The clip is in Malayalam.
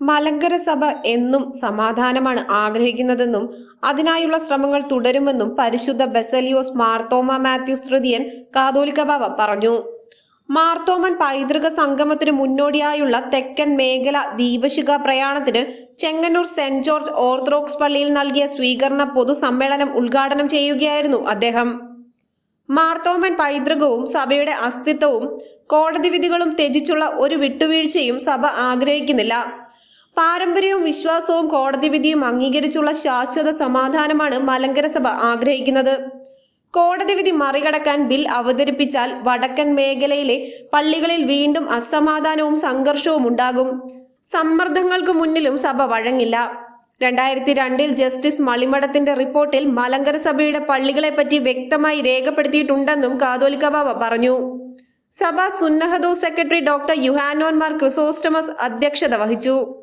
മലങ്കര സഭ എന്നും സമാധാനമാണ് ആഗ്രഹിക്കുന്നതെന്നും അതിനായുള്ള ശ്രമങ്ങൾ തുടരുമെന്നും പരിശുദ്ധ ബസേലിയോസ് മാർത്തോമ മാത്യൂസ് തൃതീയൻ കാതോലിക്ക ബാവ പറഞ്ഞു. മാർത്തോമൻ പൈതൃക സംഗമത്തിന് മുന്നോടിയായുള്ള തെക്കൻ മേഖല ദീപശിഖ പ്രയാണത്തിന് ചെങ്ങന്നൂർ സെന്റ് ജോർജ് ഓർത്തഡോക്സ് പള്ളിയിൽ നൽകിയ സ്വീകരണ പൊതുസമ്മേളനം ഉദ്ഘാടനം ചെയ്യുകയായിരുന്നു അദ്ദേഹം. മാർത്തോമൻ പൈതൃകവും സഭയുടെ അസ്തിത്വവും കോടതി വിധികളും ത്യജിച്ചുള്ള ഒരു വിട്ടുവീഴ്ചയും സഭ ആഗ്രഹിക്കുന്നില്ല. പാരമ്പര്യവും വിശ്വാസവും കോടതി വിധിയും അംഗീകരിച്ചുള്ള ശാശ്വത സമാധാനമാണ് മലങ്കര സഭ ആഗ്രഹിക്കുന്നത്. കോടതി വിധി മറികടക്കാൻ ബിൽ അവതരിപ്പിച്ചാൽ വടക്കൻ മേഖലയിലെ പള്ളികളിൽ വീണ്ടും അസമാധാനവും സംഘർഷവും ഉണ്ടാകും. സമ്മർദ്ദങ്ങൾക്ക് മുന്നിലും സഭ വഴങ്ങില്ല. 2002 ജസ്റ്റിസ് മളിമഠത്തിന്റെ റിപ്പോർട്ടിൽ മലങ്കര സഭയുടെ പള്ളികളെപ്പറ്റി വ്യക്തമായി രേഖപ്പെടുത്തിയിട്ടുണ്ടെന്നും കാതോലിക്ക ബാവ പറഞ്ഞു. സഭ സുന്നഹദോസ് സെക്രട്ടറി ഡോക്ടർ യുഹാനോൻ മാർ ക്രിസോസ്റ്റമസ് അധ്യക്ഷത വഹിച്ചു.